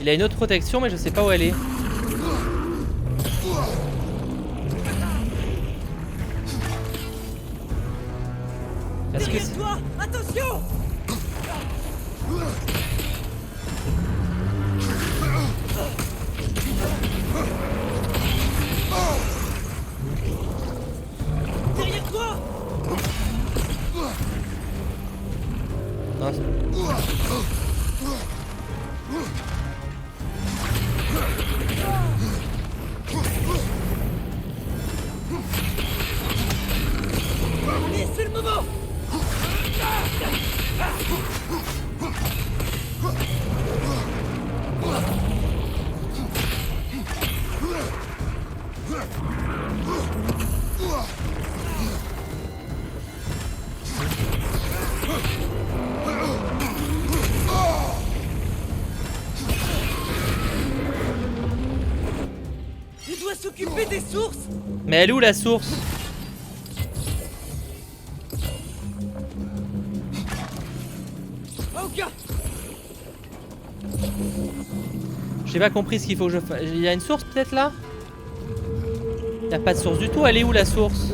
S1: Il a une autre protection mais je sais pas où elle est. Est-ce que c'est...
S12: Attention! Derrière toi!
S1: Non,
S12: Allez, c'est le moment! Il doit s'occuper des sources!
S1: mais elle est où la source? J'ai pas compris ce qu'il faut que je fasse. Il y a une source peut-être là? Il n'y a pas de source du tout, elle est où la source?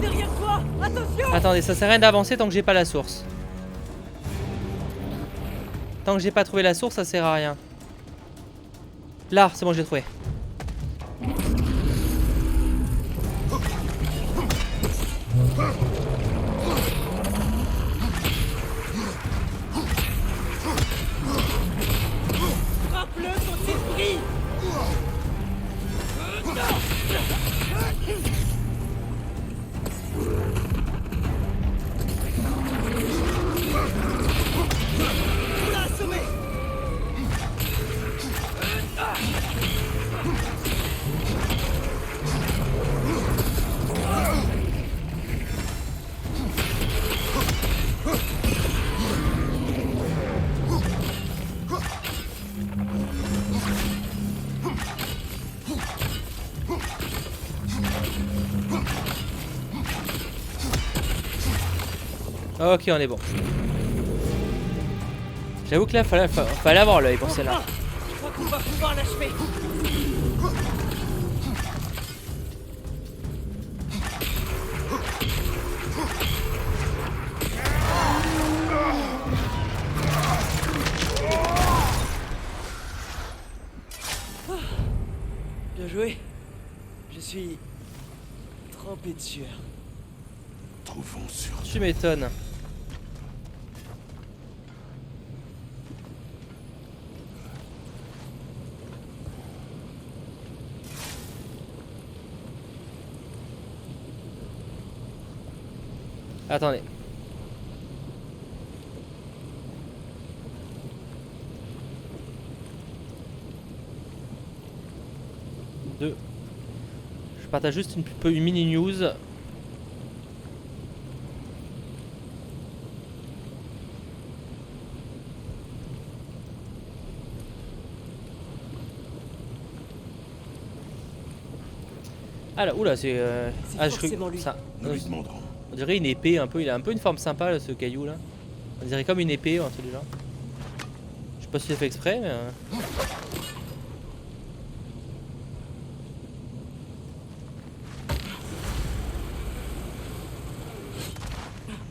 S12: Derrière toi! Attention!
S1: Attendez, ça sert à rien d'avancer tant que j'ai pas la source. Tant que j'ai pas trouvé la source, ça sert à rien. Là, c'est bon, j'ai trouvé.
S12: Frappe-le quand il brille! On l'a assommé!
S1: Ok, on est bon. J'avoue que là, fallait avoir l'œil pour celle-là.
S12: Je crois qu'on va pouvoir l'achever. Bien joué. Je suis trempé de sueur.
S11: Trouvons sur.
S1: Tu m'étonnes. Attendez. Je partage juste une mini news. Alors, oula, c'est. Ah, je crois ça.
S11: Nous lui demanderons.
S1: On dirait une épée un peu. Il a un peu une forme sympa là, ce caillou là. On dirait comme une épée ou un truc du genre. Je sais pas si c'est fait exprès, mais.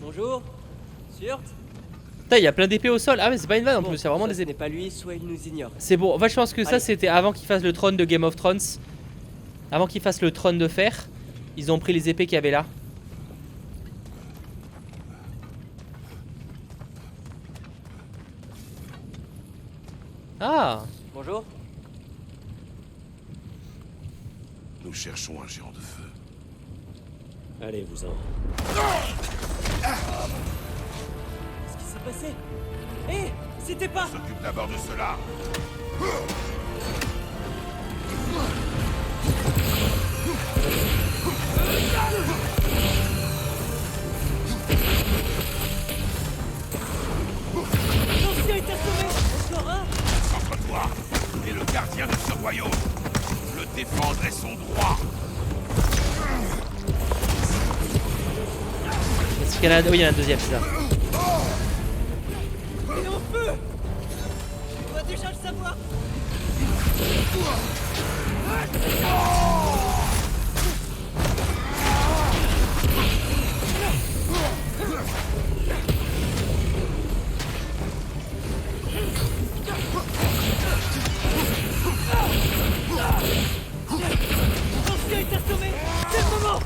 S12: Bonjour. Sûr?
S1: Putain, il y a plein d'épées au sol. Ah, mais c'est pas une vanne en plus, c'est vraiment des épées.
S12: Ce n'est pas lui, soit il nous ignore.
S1: C'est bon. Enfin, je pense que ça, c'était avant qu'il fasse le trône de Game of Thrones. Avant qu'il fasse le trône de fer, ils ont pris les épées qu'il y avait là. Ah.
S14: Bonjour.
S11: Nous cherchons un géant de feu.
S14: Allez-vous-en. Qu'est-ce qui s'est passé? Hé, c'était pas...
S11: S'occupe d'abord de cela.
S14: L'ancien est assommé. Encore un.
S11: Contre-toi et le gardien de ce royaume. Le défendre est son droit.
S1: Est-ce qu'il y en a... Oui, il y en a un deuxième, c'est ça.
S14: Il est en feu. Tu dois déjà le savoir. L'ancien est assommé. C'est le moment.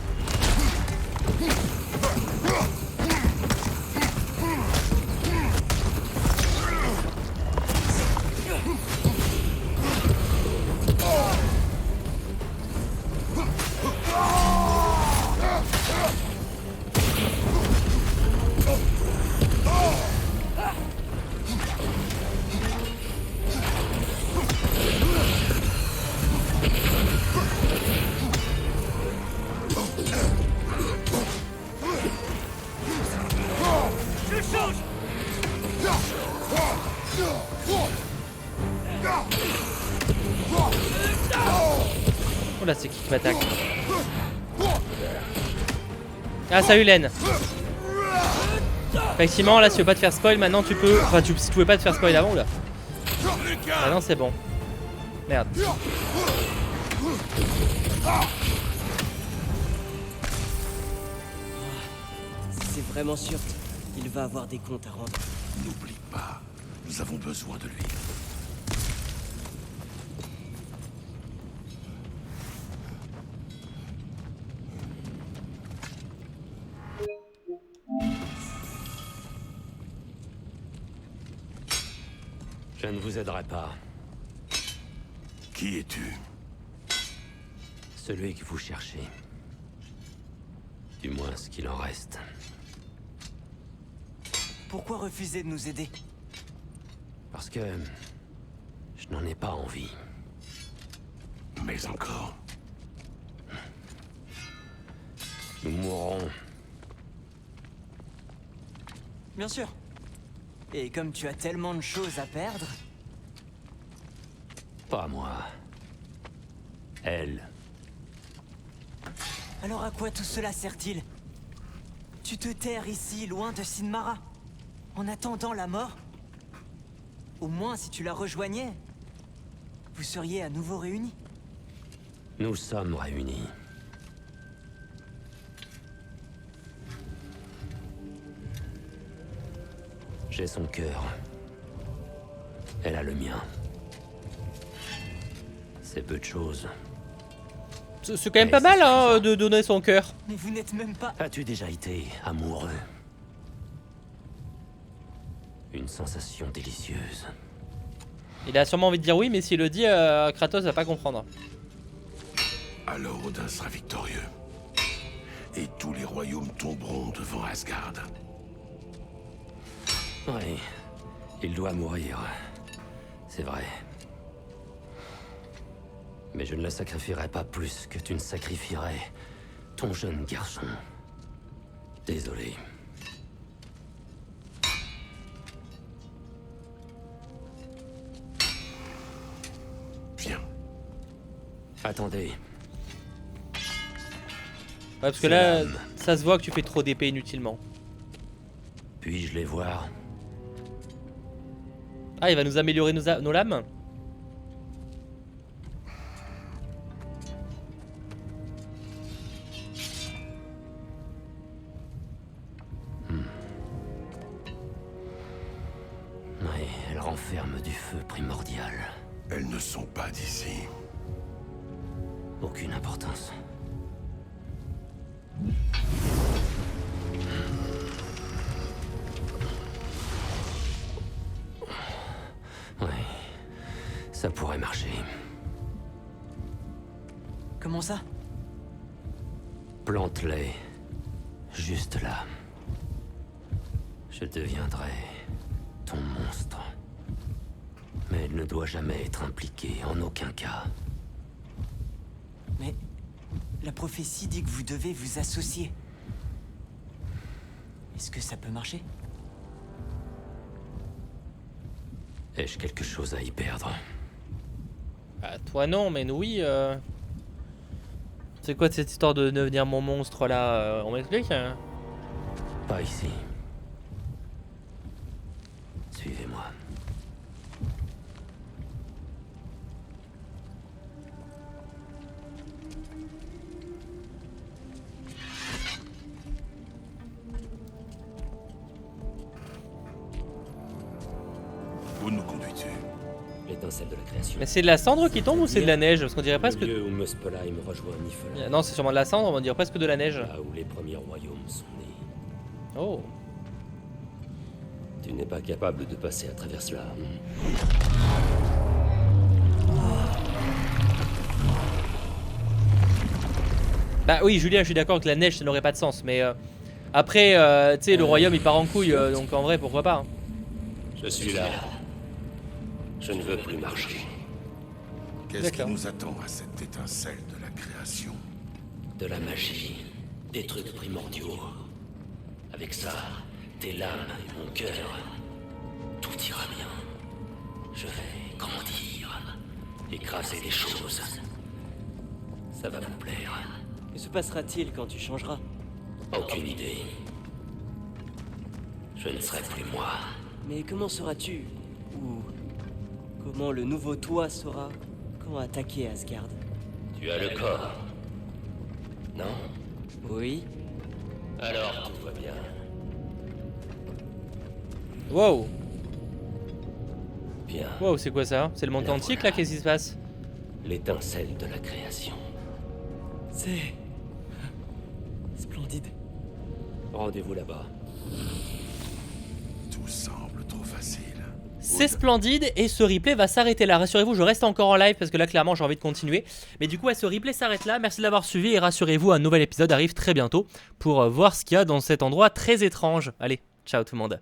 S1: Oh là, c'est qui m'attaque? Ah, salut Len. Effectivement, là, si tu veux pas te faire spoil, maintenant tu peux. Enfin, si tu pouvais pas te faire spoil avant, là. Ah non, c'est bon. Merde.
S14: C'est vraiment sûr. Il va avoir des comptes à rendre.
S11: N'oublie pas, nous avons besoin de lui.
S16: Je ne vous aiderai pas.
S11: Qui es-tu?
S16: Celui que vous cherchez. Du moins ce qu'il en reste.
S6: Pourquoi refuser de nous aider?
S16: Parce que... je n'en ai pas envie.
S11: Mais encore.
S16: Nous mourrons.
S6: Bien sûr. Et comme tu as tellement de choses à perdre...
S16: Pas moi. Elle.
S6: Alors à quoi tout cela sert-il? Tu te terres ici, loin de Sinmara, en attendant la mort? Au moins, si tu la rejoignais, vous seriez à nouveau réunis.
S16: Nous sommes réunis. J'ai son cœur. Elle a le mien. C'est peu de choses.
S1: C'est quand même pas mal hein, de donner son cœur.
S6: Mais vous n'êtes même pas...
S16: As-tu déjà été amoureux? Une sensation délicieuse.
S1: Il a sûrement envie de dire oui, mais s'il le dit, Kratos va pas comprendre.
S11: Alors Odin sera victorieux. Et tous les royaumes tomberont devant Asgard.
S16: Oui, il doit mourir. C'est vrai. Mais je ne le sacrifierai pas plus que tu ne sacrifierais ton jeune garçon. Désolé.
S11: Viens.
S16: Attendez.
S1: Ouais, parce que là, ça se voit que tu fais trop d'épée inutilement.
S16: Puis-je les voir?
S1: Ah, il va nous améliorer nos lames?
S16: Oui, elle renferme du feu primordial.
S11: Elles ne sont pas d'ici.
S16: Aucune importance. Oui,
S6: Comment ça?
S16: Plante-les. Juste là. Je deviendrai ton monstre. Mais elle ne doit jamais être impliquée, en aucun cas.
S6: Mais la prophétie dit que vous devez vous associer. Est-ce que ça peut marcher?
S16: Ai-je quelque chose à y perdre?
S1: Bah, toi non, mais nous oui. C'est quoi cette histoire de devenir mon monstre là? On m'explique hein?
S16: Pas ici. Suivez-moi.
S11: Où nous conduis-tu?
S16: L'étincelle de la création.
S1: Mais c'est de la cendre qui tombe ou c'est de la neige? Parce qu'on dirait presque.
S16: Le lieu où Muspelheim rejoint Niflheim.
S1: Non, c'est sûrement de la cendre, on dirait presque de la neige.
S16: Là où les premiers royaumes sont nés.
S1: Oh.
S16: Tu n'es pas capable de passer à travers cela.
S1: Bah oui, Julien, je suis d'accord que la neige ça n'aurait pas de sens, mais après, tu sais, le royaume il part en couille, donc en vrai, pourquoi pas hein.
S16: Je suis là. Je ne veux plus marcher.
S11: Qu'est-ce qui nous attend à cette étincelle de la création?
S16: De la magie, des trucs primordiaux. Avec ça, tes lames et mon cœur, tout ira bien. Je vais grandir, écraser les choses. Ça va vous plaire.
S14: Que se passera-t-il quand tu changeras?
S16: Aucune idée. Je ne serai plus moi.
S14: Mais comment seras-tu? Ou comment le nouveau toi saura quand attaquer Asgard?
S16: Tu as le corps. Non?
S14: Oui.
S16: Alors tout va bien.
S1: Wow.
S16: Bien.
S1: Wow, c'est quoi ça? C'est le monde quantique là? Qu'est-ce qui se passe?
S16: L'étincelle de la création.
S14: C'est splendide.
S16: Rendez-vous là-bas.
S11: Tout semble trop facile.
S1: C'est splendide et ce replay va s'arrêter là. Rassurez-vous, je reste encore en live parce que là clairement j'ai envie de continuer. Mais du coup, ce replay s'arrête là. Merci de l'avoir suivi et rassurez-vous, un nouvel épisode arrive très bientôt pour voir ce qu'il y a dans cet endroit très étrange. Allez, ciao tout le monde.